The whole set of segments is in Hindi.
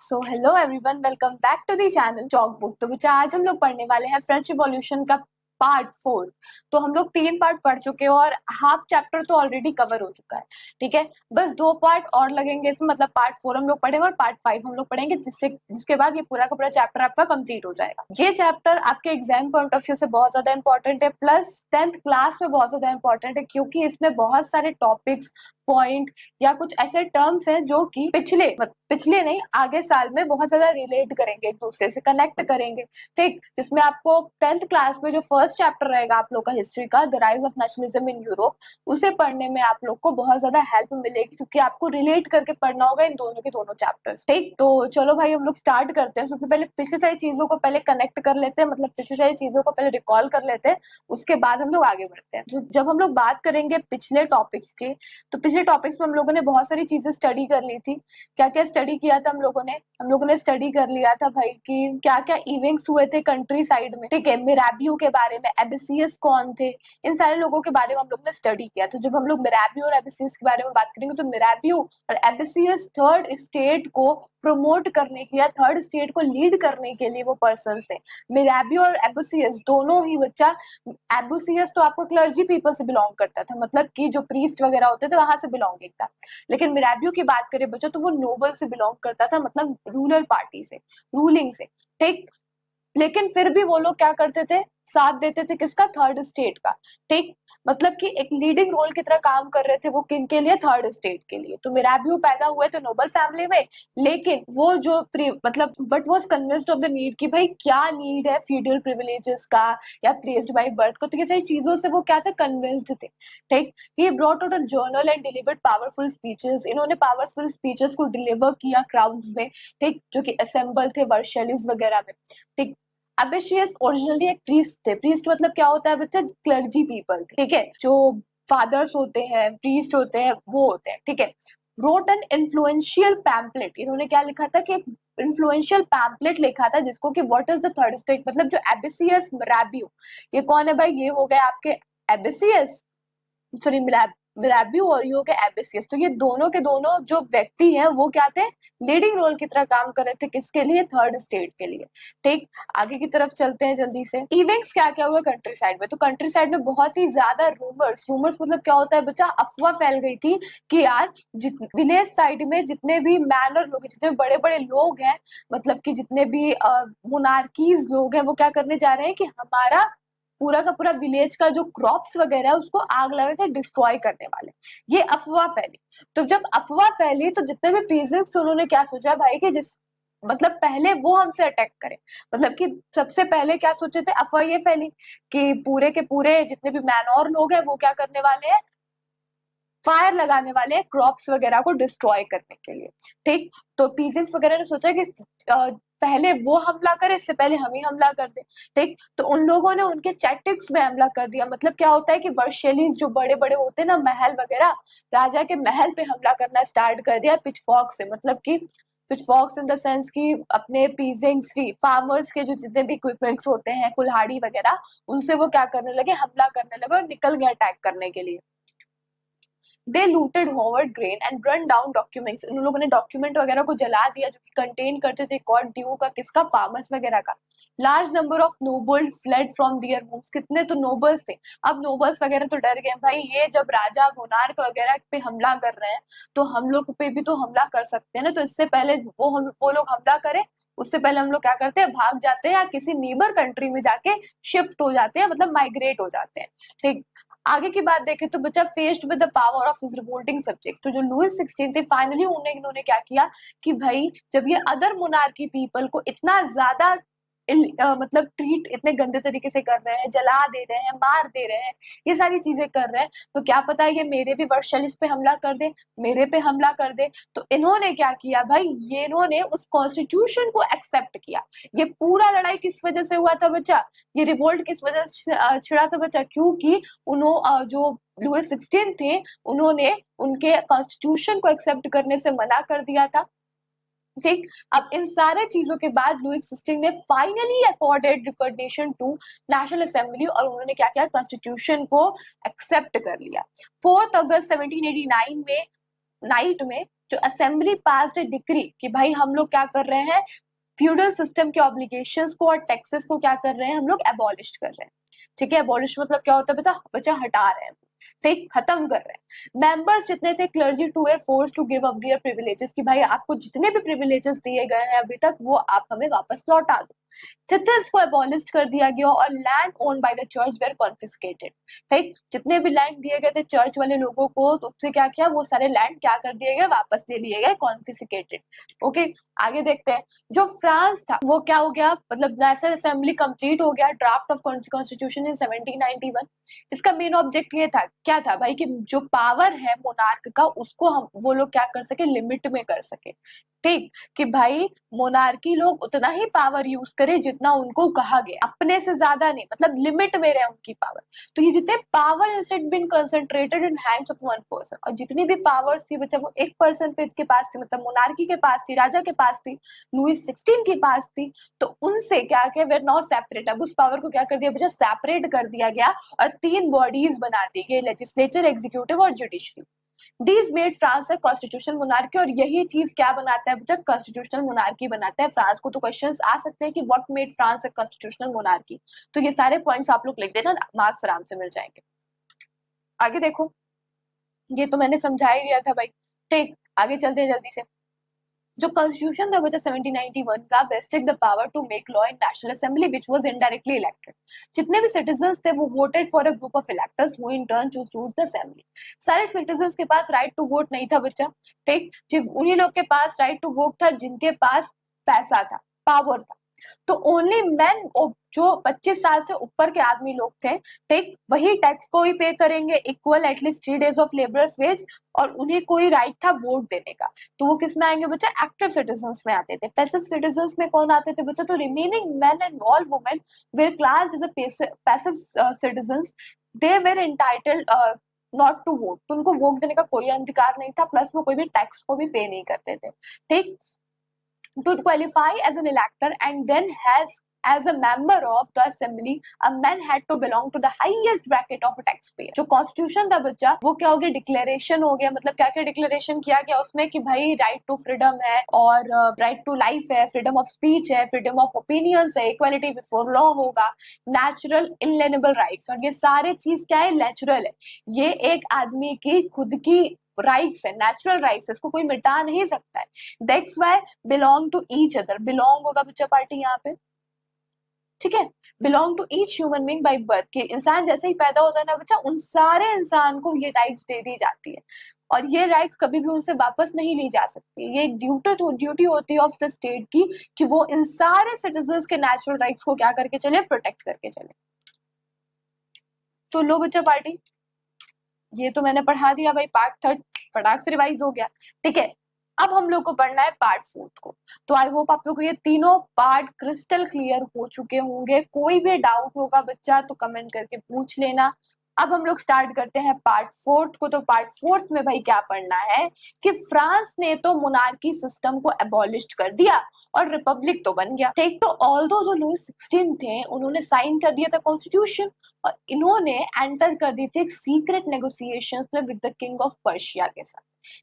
So hello everyone, welcome back to the channel chalk book. तो बच्चा आज हम लोग पढ़ने वाले हैं फ्रेंच रिवॉल्यूशन का पार्ट 4। तो हम लोग 3 पार्ट पढ़ चुके हैं और हाफ चैप्टर तो ऑलरेडी कवर हो चुका है। ठीक है, बस 2 पार्ट और लगेंगे इसमें, मतलब पार्ट 4 हम लोग पढ़ेंगे और पार्ट 5 हम लोग पढ़ेंगे, जिसके बाद ये पूरा का पूरा चैप्टर आपका कंप्लीट हो जाएगा। ये चैप्टर आपके एग्जाम पॉइंट ऑफ व्यू से बहुत ज्यादा इंपॉर्टेंट है, प्लस 10th क्लास में बहुत ज्यादा इंपॉर्टेंट है, क्योंकि इसमें बहुत सारे टॉपिक्स, पॉइंट या कुछ ऐसे टर्म्स हैं जो कि पिछले नहीं आगे साल में बहुत ज्यादा रिलेट करेंगे, एक दूसरे से कनेक्ट करेंगे। ठीक, जिसमें आपको 10th क्लास में जो फर्स्ट चैप्टर रहेगा आप लोग का हिस्ट्री का, the rise of nationalism in Europe, उसे पढ़ने में आप लोग को बहुत ज्यादा हेल्प मिलेगी, क्योंकि आपको रिलेट करके पढ़ना होगा इन दोनों के दोनों चैप्टर्स। ठीक, तो चलो भाई हम लोग स्टार्ट करते हैं। सबसे पहले पिछली सारी चीजों को पहले कनेक्ट कर लेते हैं, मतलब पिछली सारी चीजों को पहले रिकॉल कर लेते हैं, उसके बाद हम लोग आगे बढ़ते हैं। तो जब हम लोग बात करेंगे पिछले टॉपिक्स की, तो पिछले टॉपिक्स में हम लोगों ने बहुत सारी चीजें स्टडी कर ली थी। क्या क्या स्टडी किया था हम लोगों ने स्टडी कर लिया था भाई कि क्या क्या इवेंट्स हुए थे कंट्री साइड में। ठीक है, मिराबियो के बारे में, एबिसियस कौन थे, इन सारे लोगों के बारे में हम लोग ने स्टडी किया। तो जब हम लोग मिराबियो और एबिसियस के बारे में बात करेंगे, तो मिराबियो और एबिसियस थर्ड स्टेट को प्रमोट करने के लिए, थर्ड स्टेट को लीड करने के लिए वो पर्सन थे। मिराबियो और एबिसियस दोनों ही बच्चा, एबिसियस तो आपको क्लर्जी पीपल से बिलोंग करता था, मतलब कि जो प्रीस्ट वगैरह होते थे वहां से बिलोंगिंग था। लेकिन मिराबियो की बात करें बच्चों, तो वो नोबल से बिलोंग करता था, मतलब रूरल पार्टी से, रूलिंग से। ठीक, लेकिन फिर भी वो लोग क्या करते थे, साथ देते थे किसका, थर्ड स्टेट का। ठीक, मतलब कि एक लीडिंग रोल की तरह काम कर रहे थे वो, किन के लिए, थर्ड स्टेट के लिए। तो मिराबियो पैदा हुए तो नोबल फैमिली में, लेकिन वो जो मतलब but was convinced of the need कि भाई क्या नीड है फीडल प्रिविलेजेस का या प्लेस्ड बाय बर्थ को, तो ये सारी चीजों से वो क्या थे, कन्विंस्ड थे। ठीक, he brought out a journal and delivered powerful speeches. इन्होंने पावरफुल स्पीचेस को डिलीवर किया क्राउड्स में, ठीक, जो कि असेंबल थे वर्शेलिस वगैरह में। ठीक, अबिशियस ओरिजिनली एक प्रीस्ट थे। प्रीस्ट मतलब क्या होता है बच्चा, क्लर्जी पीपल थे। ठीक है, जो फादर्स होते हैं, प्रीस्ट होते हैं, वो होते हैं। ठीक है, रोट एन इन्फ्लुएंशियल पैम्पलेट। इन्होंने क्या लिखा था कि एक इन्फ्लुएंशियल पैम्पलेट लिखा था, जिसको कि what is the third state, मतलब जो एबिसियस मिराबियो, ये कौन है भाई, ये हो गए आपके एबिसियस, सॉरी मिराबियो, और ये हो गए एबिसियस। तो ये दोनों के दोनों जो व्यक्ति हैं वो क्या थे, लीडिंग रोल की तरह काम कर रहे थे, किसके लिए, थर्ड स्टेट के लिए। ठीक, आगे की तरफ चलते हैं जल्दी से। इवेंट्स क्या क्या हुआ कंट्री साइड में, तो कंट्री साइड में बहुत ही ज्यादा रूमर्स मतलब क्या होता है बच्चा, अफवाह फैल गई थी कि यार विलेज साइड में जितने भी मैनर लोग, जितने बड़े बड़े लोग हैं, मतलब कि जितने भी मोनार्कीज लोग हैं, वो क्या करने जा रहे हैं कि हमारा पूरा का पूरा विलेज का जो क्रॉप्स वगैरह है उसको आग लगा के डिस्ट्रॉय करने वाले। ये अफवाह फैली। तो जब अफवाह फैली तो जितने भी पीजेंट्स उन्होंने क्या सोचा भाई कि जिस मतलब पहले वो हमसे अटैक करें, मतलब कि सबसे पहले क्या सोचे थे, अफवाह ये फैली कि पूरे के पूरे जितने भी मैनोर लोग हैं वो क्या करने वाले हैं, फायर लगाने वाले हैं क्रॉप्स वगैरह को डिस्ट्रॉय करने के लिए। ठीक, तो पीजेंट्स वगैरह ने सोचा कि पहले वो हमला करे, इससे पहले हम ही हमला कर दे। ठीक, तो उन लोगों ने उनके चैटिक्स में हमला कर दिया। मतलब क्या होता है कि वर्शेलीज जो बड़े बड़े होते हैं ना, महल वगैरह, राजा के महल पे हमला करना स्टार्ट कर दिया पिचफॉर्क से। मतलब कि पिचफॉर्क्स इन द सेंस कि अपने पीजेंट्स की, फार्मर्स के जो जितने भी इक्विपमेंट्स होते हैं, कुल्हाड़ी वगैरह, उनसे वो क्या करने लगे, हमला करने लगे और निकल गए अटैक करने के लिए। They looted hoarded grain and run down documents. इन लोगों ने डॉक्यूमेंट वगैरह को जला दिया जो कि कंटेन करते थे गॉड ड्यू का, किसका, फार्मर्स वगैरह का। Large number of nobles fled from their homes. कितने तो नोबल्स थे, अब नोबल्स वगैरह तो डर गए भाई, ये जब राजा मोनार्क वगैरह पे हमला कर रहे हैं तो हम लोग पे भी तो हमला कर सकते हैं ना, तो इससे पहले वो लोग हमला करें, उससे पहले हम लोग क्या करते हैं, भाग जाते हैं या किसी नेबर कंट्री में जाके शिफ्ट हो जाते हैं, मतलब माइग्रेट हो जाते हैं। ठीक, आगे की बात देखें तो बच्चा faced with the power of his revolting subjects. तो जो लुइस 16 थे, फाइनली इन्होंने क्या किया कि भाई जब ये अदर मोनार्की पीपल को इतना ज्यादा मतलब ट्रीट इतने गंदे तरीके से कर रहे हैं, जला दे रहे हैं, मार दे रहे हैं, ये सारी चीजें कर रहे हैं, तो क्या पता है ये मेरे भी वर्शलिस पे हमला कर दे, मेरे पे हमला कर दे। तो इन्होंने क्या किया भाई, ये इन्होंने उस कॉन्स्टिट्यूशन को एक्सेप्ट किया। ये पूरा लड़ाई किस वजह से हुआ था बच्चा, ये रिवोल्ट किस वजह से छिड़ा था बच्चा, क्योंकि उन्होंने जो लुइस 16 थे, उन्होंने उनके कॉन्स्टिट्यूशन को एक्सेप्ट करने से मना कर दिया था। ठीक, अब इन सारे चीजों के बाद लुइस 16 ने finally accorded recognition to national assembly, और उन्होंने क्या किया, कॉन्स्टिट्यूशन को एक्सेप्ट कर लिया। 4 अगस्त 1789 में नाइट में जो असेंबली पास्ड ए डिक्री कि भाई हम लोग क्या कर रहे हैं, फ्यूडल सिस्टम के ऑब्लिगेशंस को और टैक्सेस को क्या कर रहे हैं, हम लोग एबॉलिश कर रहे हैं। ठीक है, एबॉलिश मतलब क्या होता है बता, बच्चा हटा रहे हैं, ठीक, खत्म कर रहे हैं। मेंबर्स जितने थे clergy too were forced to give up their privileges कि भाई आपको जितने भी प्रिविलेजेस दिए गए हैं अभी तक वो आप हमें वापस लौटा दो। थिथिस को एबॉलिश कर दिया गया और land owned by the church were confiscated. ठीक, जितने भी लैंड दिए गए थे चर्च वाले लोगों को तो उससे क्या किया, वो सारे लैंड क्या कर दिए गए, वापस ले लिए गए, कॉन्फिस्केटेड। ओके, आगे देखते हैं। जो फ्रांस था वो क्या हो गया, मतलब नेशनल असेंबली कंप्लीट हो गया, ड्राफ्ट ऑफ कॉन्स्टिट्यूशन इन 1791। इसका मेन ऑब्जेक्ट ये था, क्या था भाई, कि जो पावर है मोनार्क का उसको हम वो लोग क्या कर सके, लिमिट में कर सके। ठीक, कि भाई मोनार्की लोग उतना ही पावर यूज करे जितना उनको कहा गया, अपने से ज्यादा नहीं, मतलब लिमिट में रहे उनकी पावर। तो ये जितने power instead been concentrated in hands of one person, और जितनी भी पावर्स थी बच्चा वो एक पर्सन पे के पास थी, मतलब मोनार्की के पास थी, राजा के पास थी, लुईस 16 के पास थी। तो उनसे क्या किया, वेर नाउ सेपरेट, अब उस पावर को क्या कर दिया बच्चा, सेपरेट कर दिया गया और 3 बॉडीज बना दी गई, लेजिस्लेचर, एग्जीक्यूटिव और judiciary. These made France a constitutional monarchy, और यही चीज क्या बनाता है जब constitutional monarchy बनाता है फ्रांस को। तो क्वेश्चंस आ सकते हैं कि what made France a constitutional monarchy, तो ये सारे पॉइंट्स आप लोग लिख देना, मार्क्स आराम से मिल जाएंगे। आगे देखो, ये तो मैंने समझा ही दिया था भाई। ठीक, आगे चलते हैं जल्दी से। जो कॉन्स्टिट्यूशन था बच्चा 1791 का vested the power to make law in national assembly which was indirectly elected. जितने भी सिटीजंस थे वो voted for a group of electors who in turn choose the assembly. सारे सिटीजंस के पास राइट टू वोट नहीं था बच्चा। ठीक, सिर्फ उन्हीं लोग के पास राइट टू वोट था जिनके पास पैसा था, पावर था। तो ओनली मैन, जो 25 साल से ऊपर के आदमी लोग थे, ठीक, वही टैक्स को ही पे करेंगे, equal at least 3 days of labourers wage, और उन्हें कोई राइट था वोट देने का। तो वो किस में आएंगे बच्चा, एक्टिव सिटीजंस में आते थे। पैसिव सिटीजंस में कौन आते थे बच्चा, तो remaining man and all women were class as a passive citizens, they were entitled not to vote. तो उनको वोट देने का कोई अधिकार नहीं था, प्लस वो कोई भी टैक्स को भी पे नहीं करते थे। ठीक, to qualify as an elector and then as a member of the assembly, a man had to belong to the highest bracket of a taxpayer। जो कॉन्स्टिट्यूशन था बच्चा वो क्या हो गया, डिक्लेरेशन हो गया। मतलब क्या क्या डिक्लेरेशन किया गया उसमें, कि भाई राइट टू फ्रीडम है, और राइट टू लाइफ है, फ्रीडम ऑफ स्पीच है, फ्रीडम ऑफ ओपिनियंस है, इक्वालिटी बिफोर लॉ होगा, नेचुरल इनलेनेबल राइट्स, और ये सारे चीज क्या है, नेचुरल है। ये एक आदमी की खुद की राइट्स है, नेचुरल राइट्स है, इसको कोई मिटा नहीं सकता है। That's why belong to each other, belong होगा बच्चा पार्टी यहाँ पे। ठीक है, belong to each human being by birth, के इंसान जैसे ही पैदा होता है ना बच्चा, उन सारे इंसान को ये राइट्स दे दी जाती है, और ये राइट्स कभी भी उनसे वापस नहीं ली जा सकती। ये एक ड्यूटी होती है ऑफ द स्टेट की, कि वो इन सारे सिटीजंस के नेचुरल राइट्स को क्या करके चले, प्रोटेक्ट करके चले। तो लो बच्चा पार्टी, ये तो मैंने पढ़ा दिया भाई, पार्ट 3 फटाक से रिवाइज हो गया। ठीक है, अब हम लोग को पढ़ना है पार्ट 4 को। तो आई होप आप लोग को ये तीनों पार्ट क्रिस्टल क्लियर हो चुके होंगे। कोई भी डाउट होगा बच्चा तो कमेंट करके पूछ लेना। अब हम लोग स्टार्ट करते हैं पार्ट 4 को। तो पार्ट 4 में भाई क्या पढ़ना है, कि फ्रांस ने तो मोनार्की सिस्टम को एबॉलिश कर दिया और रिपब्लिक तो बन गया। ठीक, तो ऑल्दो जो लुईस 16 थे उन्होंने साइन कर दिया था कॉन्स्टिट्यूशन, और इन्होंने एंटर कर दी थी एक सीक्रेट नेगोशिएशंस में with the king of Persia के साथ,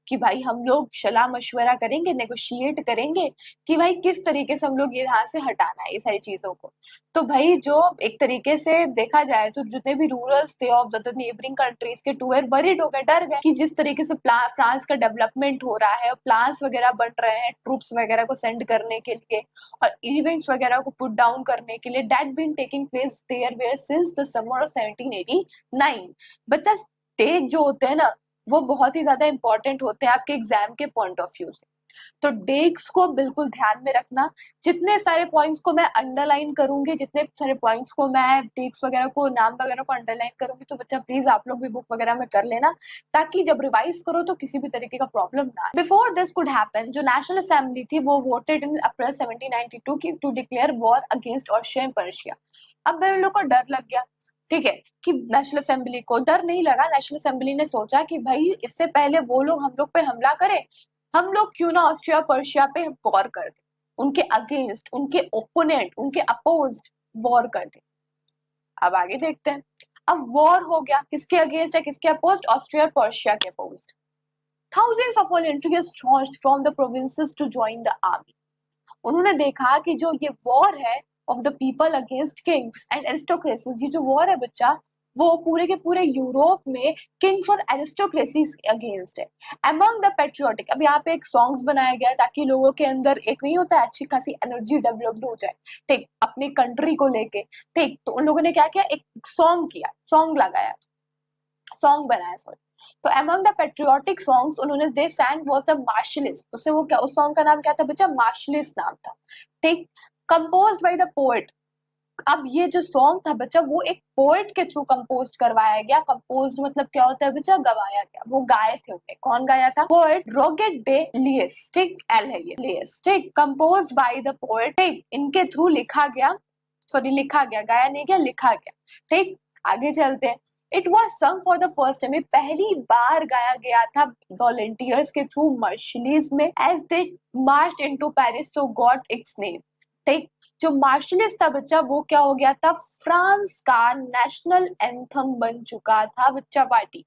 कि भाई हम लोग सलाह मशवरा करेंगे, नेगोशिएट करेंगे कि भाई किस तरीके से हम लोग यहाँ से हटाना है ये सारी चीजों को। तो भाई जो एक तरीके से देखा जाए तो जितने भी रूलर्स थे ऑफ द नेबरिंग कंट्रीज के टू वेर वरीड हो गए, डर गए कि जिस तरीके से फ्रांस का डेवलपमेंट हो रहा है, प्लान्स वगैरह बन रहे हैं ट्रूप्स वगैरह को सेंड करने के लिए और इवेंट्स वगैरह को पुट डाउन करने के लिए, that been taking place there were since the summer of 1789। बच्चा स्टेज जो होते हैं ना वो बहुत ही ज्यादा इंपॉर्टेंट होते हैं आपके एग्जाम के पॉइंट ऑफ व्यू से। तो डेट्स को बिल्कुल ध्यान में रखना। जितने सारे पॉइंट्स को मैं अंडरलाइन करूंगी, जितने सारे पॉइंट्स को मैं डेट्स वगैरह को, नाम वगैरह को अंडरलाइन करूंगी, तो बच्चा प्लीज आप लोग भी बुक वगैरह में कर लेना, ताकि जब रिवाइज करो तो किसी भी तरीके का प्रॉब्लम ना। बिफोर दिस कुड हैपन, जो नेशनल असेंबली थी वो वोटेड इन अप्रैल 1792 की to declare war against Austria and Persia. अब मेरे लोग को डर लग गया, ठीक है, कि नेशनल असेंबली को डर नहीं लगा। नेशनल असेंबली ने सोचा कि भाई इससे पहले वो लोग हम लोग पे हमला करें, हम लोग क्यों ना ऑस्ट्रिया पर्शिया पे वॉर कर दे, उनके अगेंस्ट, उनके ओपोनेंट, उनके अपोज्ड वॉर कर दे। अब आगे देखते हैं। अब वॉर हो गया, किसके अगेंस्ट है, किसके अपोज्ड, ऑस्ट्रिया पर्शिया के opposed. thousands of volunteers charged from the provinces to join the army. उन्होंने देखा कि जो ये वॉर है of the people against kings and aristocracies, ये जो वॉर है बच्चा वो पूरे के पूरे यूरोप में किंग्स और एरिस्टोक्रेसीज अगेंस्ट है. अमंग द पेट्रियोटिक, अब यहाँ पे एक सॉन्ग्स बनाया गया है ताकि लोगों के अंदर एक नहीं होता है अच्छी खासी एनर्जी डेवलप्ड हो जाए, ठीक, अपनी कंट्री को लेके, ठीक. तो उन लोगों ने क्या किया, एक सॉन्ग किया, सॉन्ग लगाया, सॉन्ग बनाया, सॉरी. तो अमंग द पेट्रियोटिक सॉन्ग्स उन्होंने दे सैंग वाज द मार्शलिस्ट. उससे वो क्या, उस सॉन्ग का नाम क्या था बच्चा, मार्शलिस्ट नाम था, ठीक. Composed by the poet. अब ये जो सॉन्ग था बच्चा वो एक पोएट के थ्रू कंपोज करवाया गया. कंपोज मतलब क्या होता है बच्चा, गवाया गया. वो गाए थे उन्हें, कौन गाया था, पोएट रोगेट डे लियस, ठीक, एल है ये, लियस, ठीक. कंपोज्ड बाय द पोएट, ठीक, इनके थ्रू लिखा गया, सॉरी लिखा गया, गाया नहीं गया, लिखा गया, ठीक. आगे चलते हैं. इट वॉज सung फॉर द फर्स्ट टाइम, पहली बार गाया गया था वॉलेंटियर्स के थ्रू मार्शलिज में, as they marched into Paris so got its name, ठीक. जो मार्शलिज था बच्चा वो क्या हो गया था, फ्रांस का नेशनल एंथम बन चुका था बच्चा. पार्टी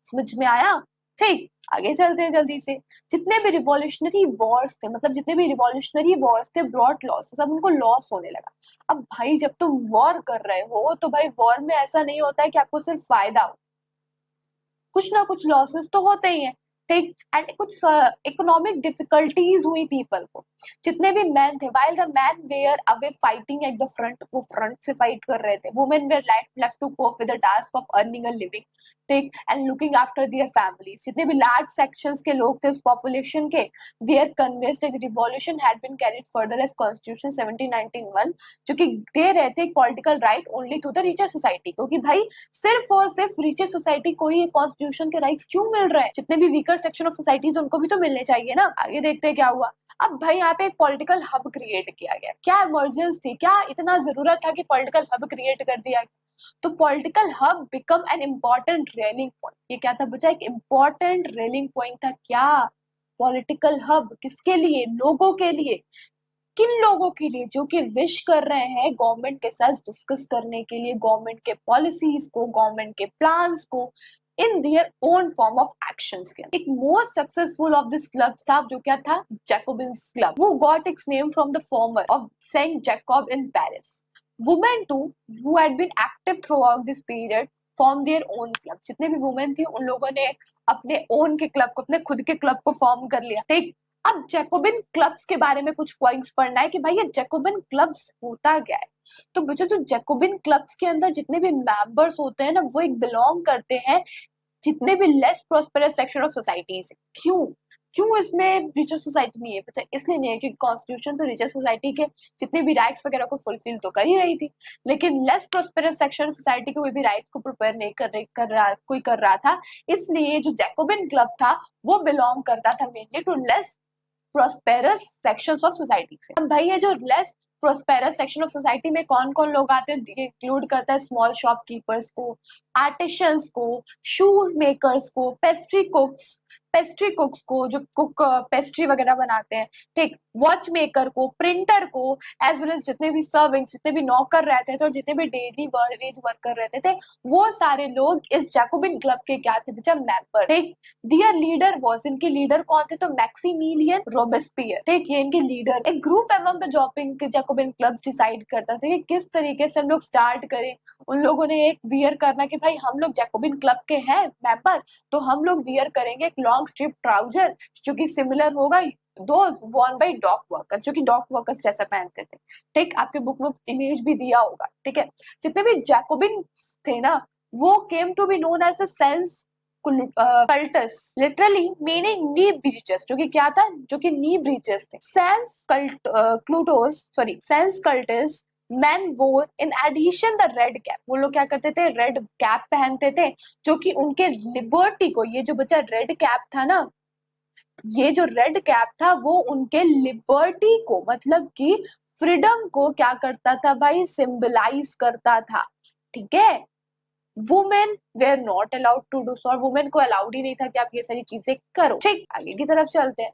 समझ में आया, ठीक. आगे चलते हैं जल्दी से. जितने भी रिवॉल्यूशनरी वॉर्स थे, मतलब जितने भी रिवॉल्यूशनरी वॉर्स थे, ब्रॉड लॉस, सब उनको लॉस होने लगा. अब भाई जब तुम वॉर कर रहे हो तो भाई वॉर में ऐसा नहीं होता है कि आपको सिर्फ फायदा हो, कुछ ना कुछ लॉसेस तो होते ही हैं, ठीक. एंड कुछ इकोनॉमिक डिफिकल्टीज हुई पीपल को. जितने भी मैन थे, while the men were away fighting at the front, वो फ्रंट से फाइट कर रहे थे. women were left to cope with the task of earning a living, ठीक, and looking after their families. जितने भी लार्ज सेक्शंस के लोग थे उस पॉपुलेशन के, were convinced that the revolution had been carried further as Constitution 1791, जो कि दे रहे थे political right only to the richer society. क्योंकि भाई सिर्फ और सिर्फ रिचर सोसाइटी को ही कॉन्स्टिट्यूशन के राइट्स क्यों मिल रहे हैं, जितने भी वीकर सेक्शन ऑफ सोसाइटीज उनको भी तो मिलने चाहिए ना. आगे देखते हैं क्या हुआ. अब भाई यहाँ पे एक पॉलिटिकल हब क्रिएट किया गया. क्या इमरजेंसी थी, क्या इतना जरूरत था कि पॉलिटिकल हब क्रिएट कर दिया. तो political hub become an important railing point. ये क्या था बच्चा, एक इम्पोर्टेंट रेलिंग पॉइंट था. क्या पॉलिटिकल हब, किसके लिए, लोगों के लिए. किन लोगों के लिए, जो कि विश कर रहे हैं गवर्नमेंट के साथ डिस्कस करने के लिए, गवर्नमेंट के पॉलिसीज को, गवर्नमेंट के प्लान्स को, in their own form of actions के. एक most successful of this club था जो क्या था, जैकोबिन्स क्लब. वो got its name from the former of Saint Jacob in Paris. Women too who had been active throughout this period form their own club. जितने भी वुमेन थी उन लोगों ने अपने ओन के क्लब को, अपने खुद के क्लब को फॉर्म कर लिया, ठीक. अब जैकोबिन क्लब्स के बारे में कुछ पॉइंट्स पढ़ना है कि भाई ये जैकोबिन क्लब्स होता क्या है. तो बच्चों जो जैकोबिन क्लब्स के अंदर जितने भी मेंबर्स होते हैं ना, वो एक बिलोंग करते हैं जितने भी less prosperous section of societies. क्यों क्यों इसमें रिचर सोसाइटी नहीं है बच्चा, इसलिए नहीं है क्योंकि कॉन्स्टिट्यूशन तो रिचर सोसाइटी के जितने भी राइट्स वगैरह को फुलफिल तो कर ही रही थी, लेकिन लेस प्रॉस्पेरस सेक्शन सोसाइटी के कोई भी राइट्स को प्रिपेयर नहीं कर रहा था. इसलिए जो जैकोबिन क्लब था वो बिलोंग करता था mainly to less prosperous sections of society से. अब भाई ये जो less prosperous section of society में कौन कौन लोग आते हैं, ये इंक्लूड करता है स्मॉल शॉपकीपर्स को, आर्टिशंस को, शूज मेकर्स को, पेस्ट्री कुक्स को, जो कुक पेस्ट्री वगैरह बनाते हैं, ठीक, वॉच मेकर को, प्रिंटर को, एज वेल एज जितने भी सर्विंग्स, जितने भी नौकर रहते थे और जितने भी डेली वेज वर्कर रहते थे, वो सारे लोग इस जैकोबिन क्लब के क्या थे बच्चा, मेंबर, ठीक. दियर लीडर वाज, इनके लीडर कौन थे, तो मैक्सिमिलियन रोबेस्पियर, ठीक, ये इनके लीडर. एक group among the Jacobian clubs decide करता था कि किस तरीके से हम लोग स्टार्ट करें. उन लोगों ने एक वियर करना कि भाई हम लोग जैकोबिन क्लब के हैं मेंबर, तो हम लोग वियर करेंगे एक लॉन्ग स्ट्रिप ट्राउजर जो कि सिमिलर होगा those worn by dock workers, जो कि डॉक वर्कर्स जैसा पहनते थे, ठीक. आपके बुक में इमेज भी दिया होगा, ठीक है. जितने भी जैकोबिन थे ना, वो came to be known as the sans culottes, literally meaning knee breeches, जो कि क्या था, जो कि नी ब्रीचेस थे. Sans culottes men wore in addition the red cap. वो लोग क्या करते थे, रेड कैप पहनते थे, जो कि उनके लिबर्टी को, ये जो बच्चा रेड कैप था ना, ये जो रेड कैप था वो उनके लिबर्टी को, मतलब कि फ्रीडम को क्या करता था भाई, सिंबलाइज करता था, ठीक है. Women were not allowed to do so, और वुमेन को अलाउड ही नहीं था कि आप ये सारी चीजें करो, ठीक. आगे की तरफ चलते हैं.